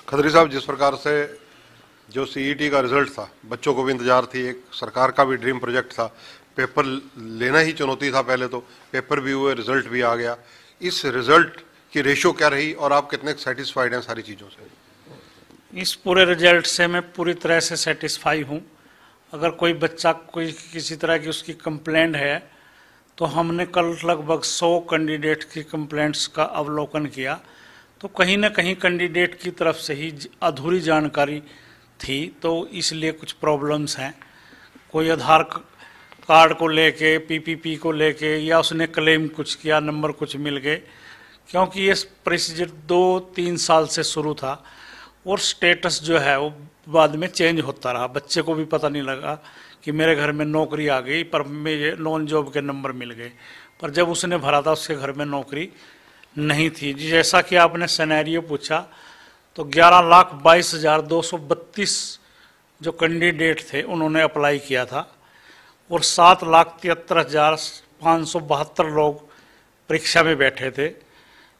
खत्री साहब, जिस प्रकार से जो सीईटी का रिजल्ट था, बच्चों को भी इंतजार थी, एक सरकार का भी ड्रीम प्रोजेक्ट था, पेपर लेना ही चुनौती था। पहले तो पेपर भी हुए, रिजल्ट भी आ गया। इस रिजल्ट की रेशो क्या रही और आप कितने सेटिस्फाइड हैं सारी चीज़ों से? इस पूरे रिजल्ट से मैं पूरी तरह से सेटिस्फाई हूँ। अगर कोई बच्चा कोई किसी तरह की उसकी कंप्लेंट है तो हमने कल लगभग 100 कैंडिडेट की कंप्लेंट्स का अवलोकन किया, तो कहीं ना कहीं कैंडिडेट की तरफ से ही अधूरी जानकारी थी, तो इसलिए कुछ प्रॉब्लम्स हैं। कोई आधार कार्ड को लेके, पीपीपी को लेके, या उसने क्लेम कुछ किया, नंबर कुछ मिल गए, क्योंकि ये प्रोसीजर 2-3 साल से शुरू था और स्टेटस जो है वो बाद में चेंज होता रहा। बच्चे को भी पता नहीं लगा कि मेरे घर में नौकरी आ गई, पर मुझे नॉन जॉब के नंबर मिल गए, पर जब उसने भरा था उसके घर में नौकरी नहीं थी। जैसा कि आपने सिनेरियो पूछा, तो 11,22,232 जो कैंडिडेट थे उन्होंने अप्लाई किया था और 7,73,572 लोग परीक्षा में बैठे थे,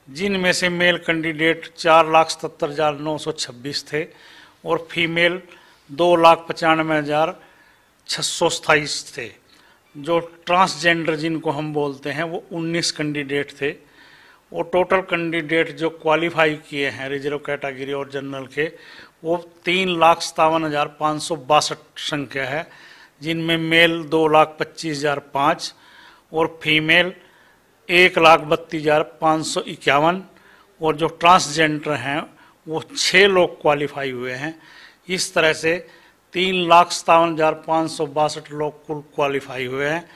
जिनमें से मेल कैंडिडेट 4,77,926 थे और फीमेल 2,95,627 थे। जो ट्रांसजेंडर जिनको हम बोलते हैं वो 19 कैंडिडेट थे और टोटल कैंडिडेट जो क्वालिफाई किए हैं रिजर्व कैटेगरी और जनरल के, वो 3,57,562 संख्या है, जिनमें मेल 2,25,005 और फीमेल 1,32,551 और जो ट्रांसजेंडर हैं वो 6 लोग क्वालिफाई हुए हैं। इस तरह से 3,57,562 लोग कुल क्वालिफाई हुए हैं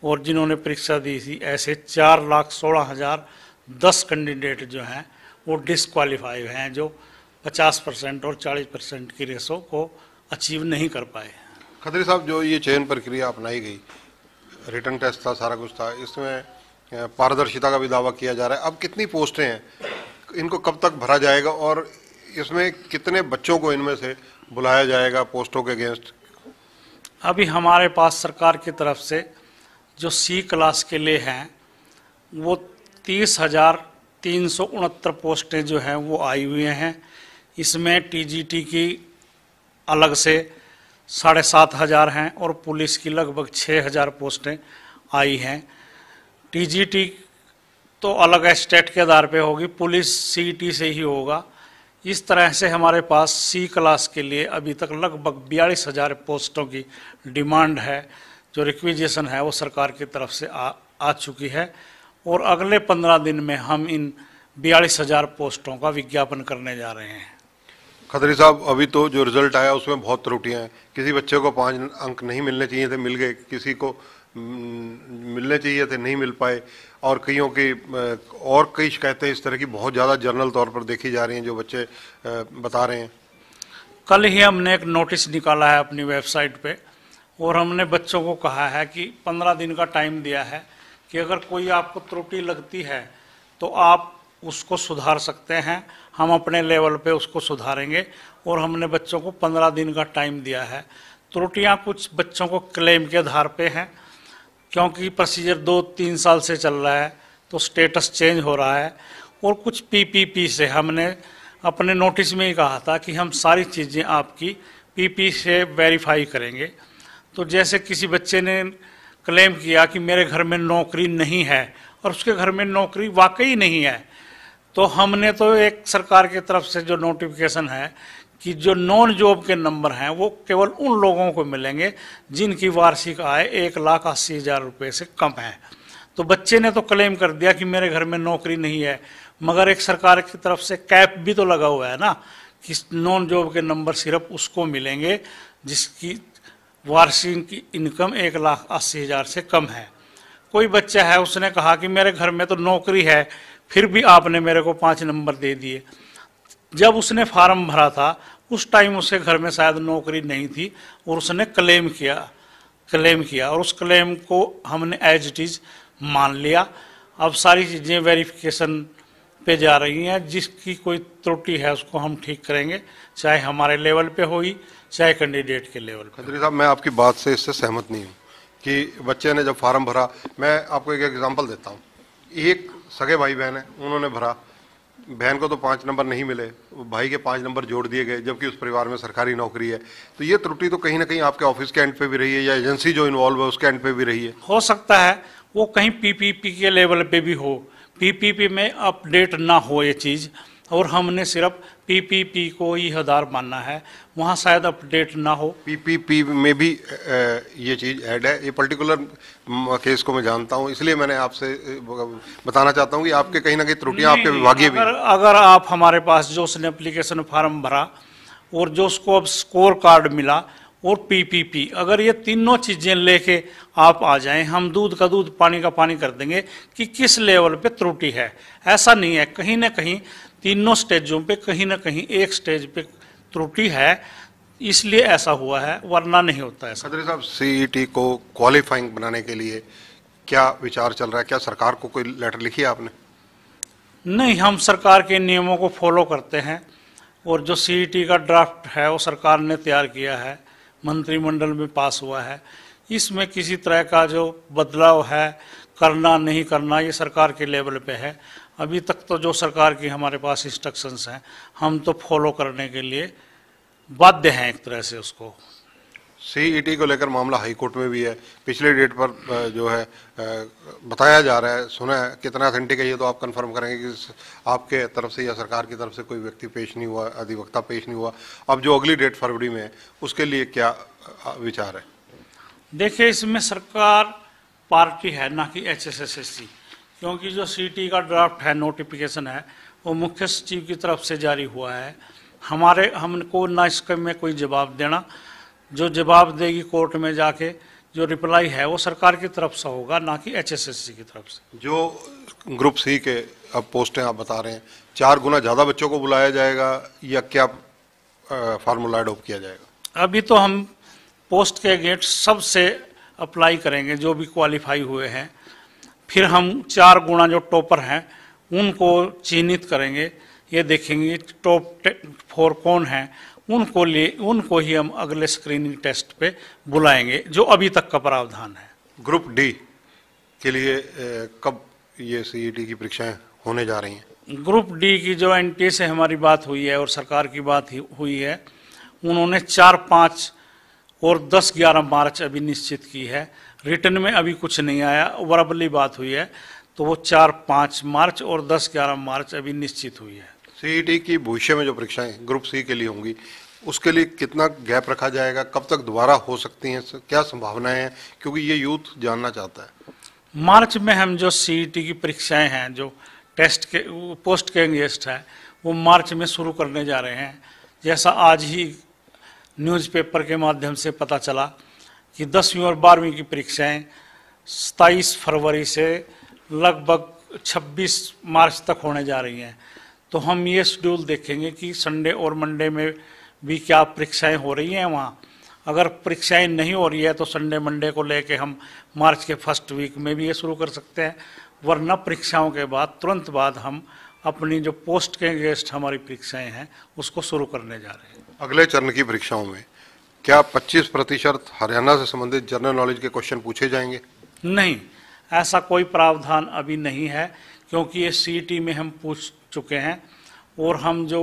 और जिन्होंने परीक्षा दी थी ऐसे 4,16,010 कैंडिडेट जो हैं वो डिसक्वालीफाई हुए हैं, जो 50% और 40% की रेशो को अचीव नहीं कर पाए। खत्री साहब, जो ये चयन प्रक्रिया अपनाई गई, रिटन टेस्ट था, सारा कुछ था, इसमें पारदर्शिता का भी दावा किया जा रहा है। अब कितनी पोस्टें हैं, इनको कब तक भरा जाएगा और इसमें कितने बच्चों को इनमें से बुलाया जाएगा पोस्टों के अगेंस्ट? अभी हमारे पास सरकार की तरफ से जो सी क्लास के लिए हैं वो 30,369 पोस्टें जो हैं वो आई हुई हैं। इसमें टीजीटी की अलग से 7,500 हैं और पुलिस की लगभग 6,000 पोस्टें आई हैं। टीजीटी तो अलग स्टेट के आधार पे होगी, पुलिस सीईटी से ही होगा। इस तरह से हमारे पास सी क्लास के लिए अभी तक लगभग 42,000 पोस्टों की डिमांड है, जो रिक्विजिशन है वो सरकार की तरफ से आ चुकी है और अगले 15 दिन में हम इन 42,000 पोस्टों का विज्ञापन करने जा रहे हैं। खत्री साहब, अभी तो जो रिजल्ट आया उसमें बहुत त्रुटियां हैं। किसी बच्चे को 5 अंक नहीं मिलने चाहिए थे, मिल गए, किसी को मिलने चाहिए थे, नहीं मिल पाए, और कईयों की और कई शिकायतें इस तरह की बहुत ज़्यादा जनरल तौर पर देखी जा रही हैं जो बच्चे बता रहे हैं। कल ही हमने एक नोटिस निकाला है अपनी वेबसाइट पे और हमने बच्चों को कहा है कि 15 दिन का टाइम दिया है कि अगर कोई आपको त्रुटि लगती है तो आप उसको सुधार सकते हैं, हम अपने लेवल पे उसको सुधारेंगे और हमने बच्चों को 15 दिन का टाइम दिया है। त्रुटियां कुछ बच्चों को क्लेम के आधार पे हैं, क्योंकि प्रोसीजर 2-3 साल से चल रहा है तो स्टेटस चेंज हो रहा है, और कुछ पीपीपी से हमने अपने नोटिस में ही कहा था कि हम सारी चीज़ें आपकी पीपी से वेरीफाई करेंगे। तो जैसे किसी बच्चे ने क्लेम किया कि मेरे घर में नौकरी नहीं है और उसके घर में नौकरी वाकई नहीं है, तो हमने तो एक सरकार की तरफ से जो नोटिफिकेशन है कि जो नॉन जॉब के नंबर हैं वो केवल उन लोगों को मिलेंगे जिनकी वार्षिक आय 1,80,000 रुपये से कम है। तो बच्चे ने तो क्लेम कर दिया कि मेरे घर में नौकरी नहीं है, मगर एक सरकार की तरफ से कैप भी तो लगा हुआ है ना कि नॉन जॉब के नंबर सिर्फ उसको मिलेंगे जिसकी वार्षिक इनकम 1,80,000 से कम है। कोई बच्चा है उसने कहा कि मेरे घर में तो नौकरी है, फिर भी आपने मेरे को 5 नंबर दे दिए। जब उसने फार्म भरा था उस टाइम उसके घर में शायद नौकरी नहीं थी और उसने क्लेम किया और उस क्लेम को हमने एज इट इज मान लिया। अब सारी चीज़ें वेरिफिकेशन पे जा रही हैं, जिसकी कोई त्रुटि है उसको हम ठीक करेंगे, चाहे हमारे लेवल पे होगी चाहे कैंडिडेट के लेवल पे। खत्री साहब, मैं आपकी बात से इससे सहमत नहीं हूँ कि बच्चे ने जब फार्म भरा, मैं आपको एक एग्जांपल देता हूँ। एक सगे भाई बहन है, उन्होंने भरा, बहन को तो 5 नंबर नहीं मिले, भाई के 5 नंबर जोड़ दिए गए, जबकि उस परिवार में सरकारी नौकरी है। तो ये त्रुटि तो कहीं ना कहीं आपके ऑफिस के एंड पे भी रही है या एजेंसी जो इन्वॉल्व है उसके एंड पे भी रही है। हो सकता है वो कहीं पीपीपी के लेवल पे भी हो, पीपीपी में अपडेट ना हो ये चीज़, और हमने सिर्फ पीपीपी को ही आधार मानना है, वहाँ शायद अपडेट ना हो। पीपीपी में भी ये चीज़ ऐड है। ये पर्टिकुलर केस को मैं जानता हूँ, इसलिए मैंने आपसे बताना चाहता हूँ कि आपके कहीं ना कहीं त्रुटियां आपके विभागीय भी। अगर आप हमारे पास जो उसने एप्लीकेशन फॉर्म भरा और जो उसको अब स्कोर कार्ड मिला और पीपीपी, अगर ये तीनों चीजें लेके आप आ जाएं, हम दूध का दूध पानी का पानी कर देंगे कि किस लेवल पे त्रुटि है। ऐसा नहीं है, कहीं ना कहीं तीनों स्टेजों पे कहीं ना कहीं एक स्टेज पे त्रुटि है, इसलिए ऐसा हुआ है, वरना नहीं होता ऐसा। खत्री साहब, सीईटी को क्वालिफाइंग बनाने के लिए क्या विचार चल रहा है? क्या सरकार को कोई लेटर लिखी है आपने? नहीं, हम सरकार के नियमों को फॉलो करते हैं और जो सीईटी का ड्राफ्ट है वो सरकार ने तैयार किया है, मंत्रिमंडल में पास हुआ है। इसमें किसी तरह का जो बदलाव है, करना नहीं करना, ये सरकार के लेवल पे है। अभी तक तो जो सरकार की हमारे पास इंस्ट्रक्शंस हैं हम तो फॉलो करने के लिए बाध्य हैं एक तरह से उसको। सीईटी को लेकर मामला हाई कोर्ट में भी है, पिछले डेट पर जो है बताया जा रहा है, सुना है, कितना अथेंटिक है ये तो आप कंफर्म करेंगे कि आपके तरफ से या सरकार की तरफ से कोई व्यक्ति पेश नहीं हुआ, अधिवक्ता पेश नहीं हुआ। अब जो अगली डेट फरवरी में है उसके लिए क्या विचार है? देखिए, इसमें सरकार पार्टी है ना कि एचएसएससी, क्योंकि जो सीईटी का ड्राफ्ट है, नोटिफिकेशन है, वो मुख्य सचिव की तरफ से जारी हुआ है। हमको ना इसके में कोई जवाब देना, जो जवाब देगी कोर्ट में जाके जो रिप्लाई है वो सरकार की तरफ से होगा, ना कि एचएसएससी की तरफ से। जो ग्रुप सी के अब पोस्टें आप बता रहे हैं, 4 गुना ज़्यादा बच्चों को बुलाया जाएगा या क्या फार्मूला अडॉप्ट किया जाएगा? अभी तो हम पोस्ट के गेट सबसे अप्लाई करेंगे जो भी क्वालिफाई हुए हैं, फिर हम 4 गुना जो टॉपर हैं उनको चिन्हित करेंगे, ये देखेंगे टॉप 4 कौन हैं, उनको ही हम अगले स्क्रीनिंग टेस्ट पे बुलाएंगे, जो अभी तक का प्रावधान है। ग्रुप डी के लिए कब ये सीईटी की परीक्षाएं होने जा रही हैं? ग्रुप डी की जो एनटीए से हमारी बात हुई है और सरकार की बात हुई है, उन्होंने 4, 5 और 10, 11 मार्च अभी निश्चित की है। रिटर्न में अभी कुछ नहीं आया, वर्बली बात हुई है, तो वो 4, 5 मार्च और 10, 11 मार्च अभी निश्चित हुई है। सीईटी की भविष्य में जो परीक्षाएं ग्रुप सी के लिए होंगी उसके लिए कितना गैप रखा जाएगा, कब तक दोबारा हो सकती हैं, क्या संभावनाएं हैं, क्योंकि ये यूथ जानना चाहता है। मार्च में हम जो सीईटी की परीक्षाएं हैं, जो टेस्ट के पोस्ट के गेस्ट है, वो मार्च में शुरू करने जा रहे हैं। जैसा आज ही न्यूज़पेपर के माध्यम से पता चला कि 10वीं और 12वीं की परीक्षाएं 27 फरवरी से लगभग 26 मार्च तक होने जा रही हैं। तो हम ये शेड्यूल देखेंगे कि संडे और मंडे में भी क्या परीक्षाएं हो रही हैं वहाँ। अगर परीक्षाएं नहीं हो रही है तो संडे मंडे को लेके हम मार्च के फर्स्ट वीक में भी ये शुरू कर सकते हैं, वरना परीक्षाओं के बाद तुरंत बाद हम अपनी जो पोस्ट के गेस्ट हमारी परीक्षाएं हैं उसको शुरू करने जा रहे हैं। अगले चरण की परीक्षाओं में क्या 25% हरियाणा से संबंधित जनरल नॉलेज के क्वेश्चन पूछे जाएंगे? नहीं, ऐसा कोई प्रावधान अभी नहीं है, क्योंकि ये सीईटी में हम पूछ चुके हैं और हम जो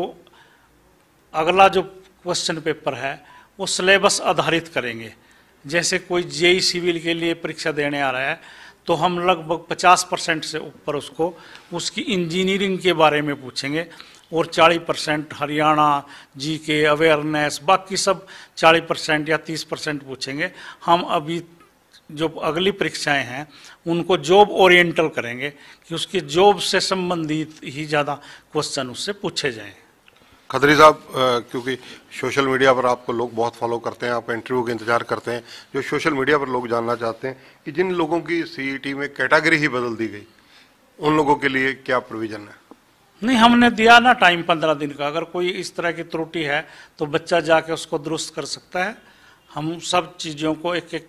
अगला जो क्वेश्चन पेपर है वो सिलेबस आधारित करेंगे। जैसे कोई जेई सिविल के लिए परीक्षा देने आ रहा है तो हम लगभग 50% से ऊपर उसको उसकी इंजीनियरिंग के बारे में पूछेंगे और 40% हरियाणा जीके अवेयरनेस, बाकी सब 40% या 30% पूछेंगे। हम अभी जो अगली परीक्षाएं हैं उनको जॉब ओरिएंटल करेंगे कि उसकी जॉब से संबंधित ही ज़्यादा क्वेश्चन उससे पूछे जाएं। खत्री साहब, क्योंकि सोशल मीडिया पर आपको लोग बहुत फॉलो करते हैं, आपका इंटरव्यू का इंतजार करते हैं, जो सोशल मीडिया पर लोग जानना चाहते हैं कि जिन लोगों की सीईटी में कैटेगरी ही बदल दी गई, उन लोगों के लिए क्या प्रोविजन है? नहीं, हमने दिया ना टाइम 15 दिन का। अगर कोई इस तरह की त्रुटि है तो बच्चा जाके उसको दुरुस्त कर सकता है। हम सब चीज़ों को एक एक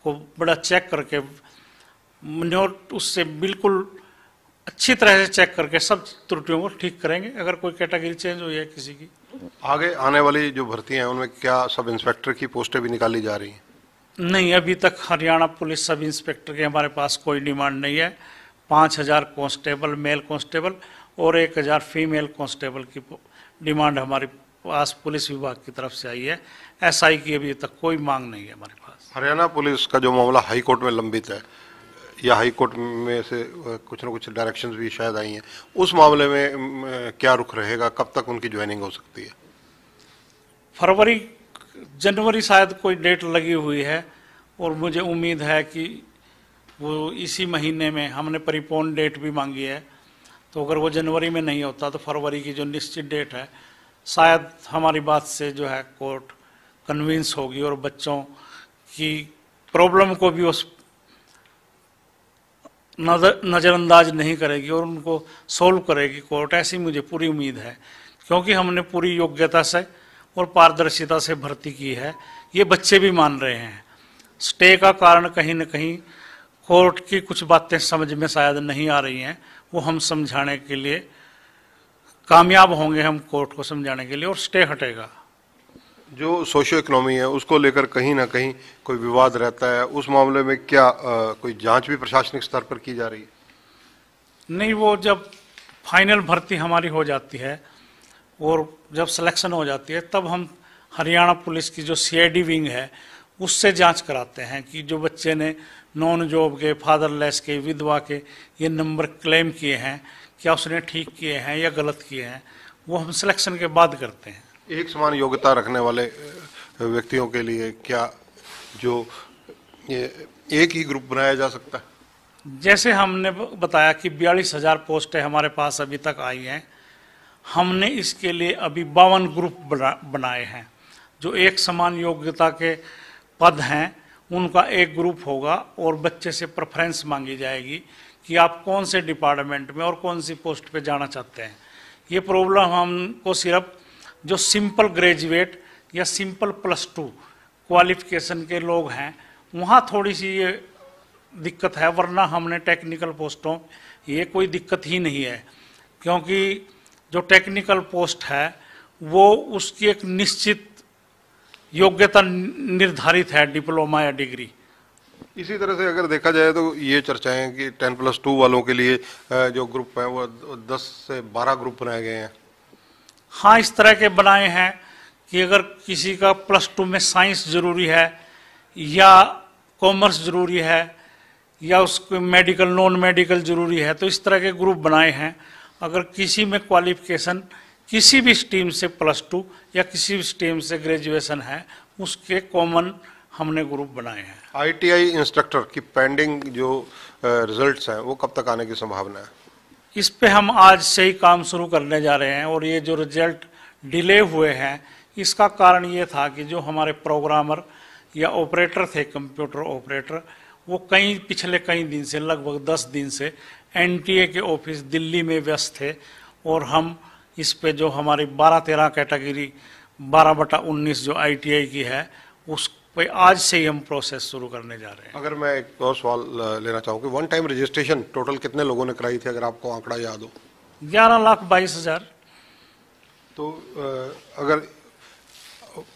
को बड़ा चेक करके नोट उससे बिल्कुल अच्छी तरह से चेक करके सब त्रुटियों को ठीक करेंगे अगर कोई कैटेगरी चेंज हुई है किसी की। आगे आने वाली जो भर्ती हैं उनमें क्या सब इंस्पेक्टर की पोस्टें भी निकाली जा रही हैं? नहीं, अभी तक हरियाणा पुलिस सब इंस्पेक्टर के हमारे पास कोई डिमांड नहीं है। 5000 कांस्टेबल, मेल कांस्टेबल और 1000 फीमेल कांस्टेबल की डिमांड हमारे पास पुलिस विभाग की तरफ से आई है। एसआई की अभी तक कोई मांग नहीं है हमारे पास। हरियाणा पुलिस का जो मामला हाई कोर्ट में लंबित है, या हाई कोर्ट में से कुछ ना कुछ डायरेक्शंस भी शायद आई हैं, उस मामले में क्या रुख रहेगा, कब तक उनकी ज्वाइनिंग हो सकती है? फरवरी जनवरी शायद कोई डेट लगी हुई है, और मुझे उम्मीद है कि वो इसी महीने में, हमने परिपोन डेट भी मांगी है, तो अगर वो जनवरी में नहीं होता तो फरवरी की जो निश्चित डेट है, शायद हमारी बात से जो है कोर्ट कन्विंस होगी और बच्चों की प्रॉब्लम को भी उस नज़रअंदाज नहीं करेगी और उनको सोल्व करेगी कोर्ट, ऐसी मुझे पूरी उम्मीद है। क्योंकि हमने पूरी योग्यता से और पारदर्शिता से भर्ती की है, ये बच्चे भी मान रहे हैं। स्टे का कारण कहीं न कहीं कोर्ट की कुछ बातें समझ में शायद नहीं आ रही हैं, वो हम समझाने के लिए कामयाब होंगे, हम कोर्ट को समझाने के लिए, और स्टे हटेगा। जो सोशियो इकोनॉमी है उसको लेकर कहीं ना कहीं कोई विवाद रहता है, उस मामले में क्या कोई जांच भी प्रशासनिक स्तर पर की जा रही है? नहीं, वो जब फाइनल भर्ती हमारी हो जाती है और जब सिलेक्शन हो जाती है, तब हम हरियाणा पुलिस की जो सीआईडी विंग है उससे जांच कराते हैं कि जो बच्चे ने नॉन जॉब के, फादरलेस के, विधवा के ये नंबर क्लेम किए हैं, क्या उसने ठीक किए हैं या गलत किए हैं, वो हम सिलेक्शन के बाद करते हैं। एक समान योग्यता रखने वाले व्यक्तियों के लिए क्या जो ये एक ही ग्रुप बनाया जा सकता है? जैसे हमने बताया कि 42,000 पोस्टें हमारे पास अभी तक आई हैं, हमने इसके लिए अभी 52 ग्रुप बनाए हैं। जो एक समान योग्यता के पद हैं उनका एक ग्रुप होगा और बच्चे से प्रेफरेंस मांगी जाएगी कि आप कौन से डिपार्टमेंट में और कौन सी पोस्ट पे जाना चाहते हैं। ये प्रॉब्लम हमको सिर्फ जो सिंपल ग्रेजुएट या सिंपल +2 क्वालिफिकेशन के लोग हैं वहाँ थोड़ी सी ये दिक्कत है, वरना हमने टेक्निकल पोस्टों ये कोई दिक्कत ही नहीं है। क्योंकि जो टेक्निकल पोस्ट है वो उसकी एक निश्चित योग्यता निर्धारित है, डिप्लोमा या डिग्री। इसी तरह से अगर देखा जाए तो ये चर्चाएं कि 10+2 वालों के लिए जो ग्रुप है वो 10 से 12 ग्रुप बनाए गए हैं। हाँ, इस तरह के बनाए हैं कि अगर किसी का +2 में साइंस जरूरी है या कॉमर्स जरूरी है या उसको मेडिकल नॉन मेडिकल जरूरी है, तो इस तरह के ग्रुप बनाए हैं। अगर किसी में क्वालिफिकेशन किसी भी स्ट्रीम से +2 या किसी भी स्ट्रीम से ग्रेजुएशन है, उसके कॉमन हमने ग्रुप बनाए हैं। आईटीआई इंस्ट्रक्टर की पेंडिंग जो रिजल्ट्स हैं वो कब तक आने की संभावना है? इस पे हम आज से ही काम शुरू करने जा रहे हैं, और ये जो रिजल्ट डिले हुए हैं इसका कारण ये था कि जो हमारे प्रोग्रामर या ऑपरेटर थे, कंप्यूटर ऑपरेटर, वो पिछले कई दिन से, लगभग 10 दिन से एनटीए के ऑफिस दिल्ली में व्यस्त थे, और हम इस पे जो हमारी 12-13 कैटेगरी 12/19 जो आईटीआई की है उस पे आज से ही हम प्रोसेस शुरू करने जा रहे हैं। अगर मैं एक और सवाल लेना चाहूँ कि वन टाइम रजिस्ट्रेशन टोटल कितने लोगों ने कराई थी, अगर आपको आंकड़ा याद हो? 11,22,000। तो अगर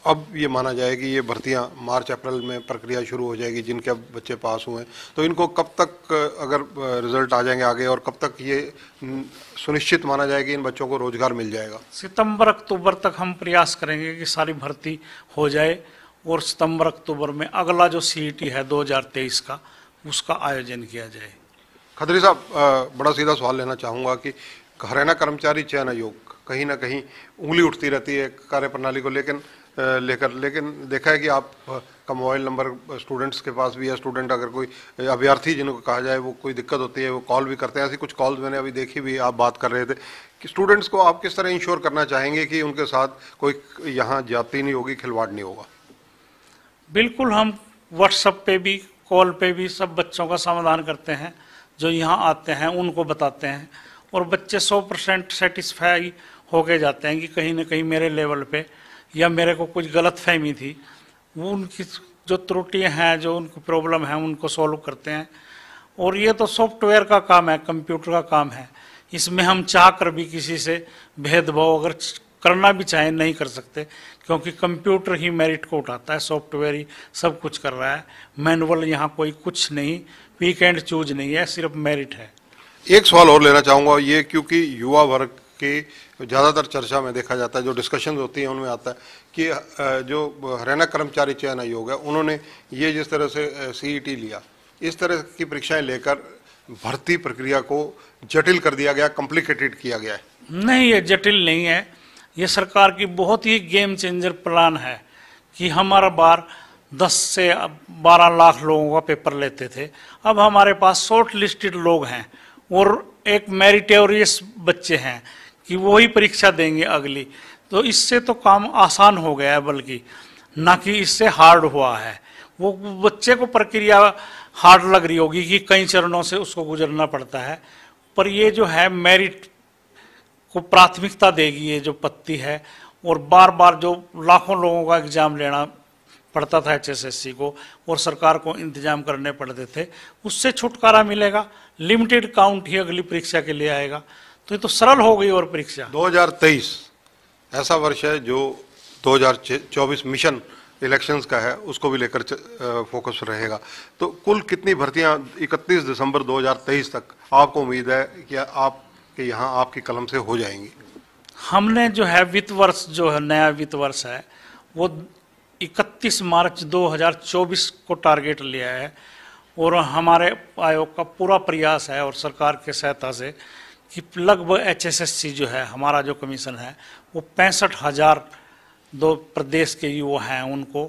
अब ये माना जाए कि ये भर्तियां मार्च अप्रैल में प्रक्रिया शुरू हो जाएगी, जिनके अब बच्चे पास हुए हैं, तो इनको कब तक अगर रिजल्ट आ जाएंगे आगे, और कब तक ये सुनिश्चित माना जाएगा कि इन बच्चों को रोजगार मिल जाएगा? सितंबर अक्टूबर तक हम प्रयास करेंगे कि सारी भर्ती हो जाए, और सितंबर अक्टूबर में अगला जो सीईटी है 2023 का, उसका आयोजन किया जाए। खत्री साहब, बड़ा सीधा सवाल लेना चाहूँगा कि हरियाणा कर्मचारी चयन आयोग कहीं ना कहीं उंगली उठती रहती है कार्य प्रणाली को लेकिन देखा है कि आप का मोबाइल नंबर स्टूडेंट्स के पास भी है। स्टूडेंट अगर कोई अभ्यर्थी जिनको कहा जाए वो कोई दिक्कत होती है वो कॉल भी करते हैं। ऐसी कुछ कॉल्स मैंने अभी देखी भी, आप बात कर रहे थे कि स्टूडेंट्स को आप किस तरह इंश्योर करना चाहेंगे कि उनके साथ कोई यहाँ जाती नहीं होगी, खिलवाड़ नहीं होगा? बिल्कुल, हम व्हाट्सएप पे भी, कॉल पे भी सब बच्चों का समाधान करते हैं। जो यहाँ आते हैं उनको बताते हैं, और बच्चे 100% सेटिस्फाई होके जाते हैं कि कहीं ना कहीं मेरे लेवल पे या मेरे को कुछ गलत फहमी थी, वो उनकी जो त्रुटियां हैं, जो उनको प्रॉब्लम है, उनको सॉल्व करते हैं। और ये तो सॉफ्टवेयर का काम है, कंप्यूटर का काम है। इसमें हम चाह कर भी किसी से भेदभाव अगर करना भी चाहें नहीं कर सकते, क्योंकि कंप्यूटर ही मेरिट को उठाता है, सॉफ्टवेयर ही सब कुछ कर रहा है। मैनुअल यहाँ कोई कुछ नहीं, पिक एंड चूज नहीं है, सिर्फ मेरिट है। एक सवाल और लेना चाहूँगा ये, क्योंकि युवा वर्ग के ज़्यादातर चर्चा में देखा जाता है, जो डिस्कशन होती है उनमें आता है कि जो हरियाणा कर्मचारी चयन आयोग है उन्होंने ये जिस तरह से CET लिया, इस तरह की परीक्षाएं लेकर भर्ती प्रक्रिया को जटिल कर दिया गया, कॉम्प्लिकेटेड किया गया है। नहीं, ये जटिल नहीं है। ये सरकार की बहुत ही गेम चेंजर प्लान है कि हमारा बार 10 से 12 लाख लोगों का पेपर लेते थे, अब हमारे पास शॉर्ट लिस्टेड लोग हैं और एक मेरिटोरियस बच्चे हैं कि वो ही परीक्षा देंगे अगली। तो इससे तो काम आसान हो गया है, बल्कि ना कि इससे हार्ड हुआ है। वो बच्चे को प्रक्रिया हार्ड लग रही होगी कि कई चरणों से उसको गुजरना पड़ता है, पर ये जो है मेरिट को प्राथमिकता देगी ये जो पत्ती है। और बार बार जो लाखों लोगों का एग्जाम लेना पड़ता था HSSC को और सरकार को इंतजाम करने पड़ते थे, उससे छुटकारा मिलेगा। लिमिटेड काउंट ही अगली परीक्षा के लिए आएगा, तो ये तो सरल हो गई। और परीक्षा 2023 ऐसा वर्ष है जो 2024 मिशन इलेक्शंस का है, उसको भी लेकर फोकस रहेगा। तो कुल कितनी भर्तियां 31 दिसंबर 2023 तक आपको उम्मीद है कि आपके यहाँ आपकी कलम से हो जाएंगी? हमने जो है वित्त वर्ष, जो है नया वित्त वर्ष है, वो 31 मार्च 2024 को टारगेट लिया है। और हमारे आयोग का पूरा प्रयास है और सरकार के सहायता से कि लगभग HSSC जो है, हमारा जो कमीशन है, वो 65,000 दो प्रदेश के युवा हैं उनको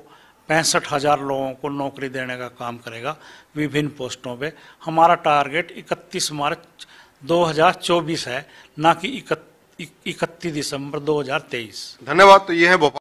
65,000 लोगों को नौकरी देने का काम करेगा विभिन्न पोस्टों पे। हमारा टारगेट 31 मार्च 2024 है, ना कि 31 दिसंबर 2023। धन्यवाद। तो ये है भोपाल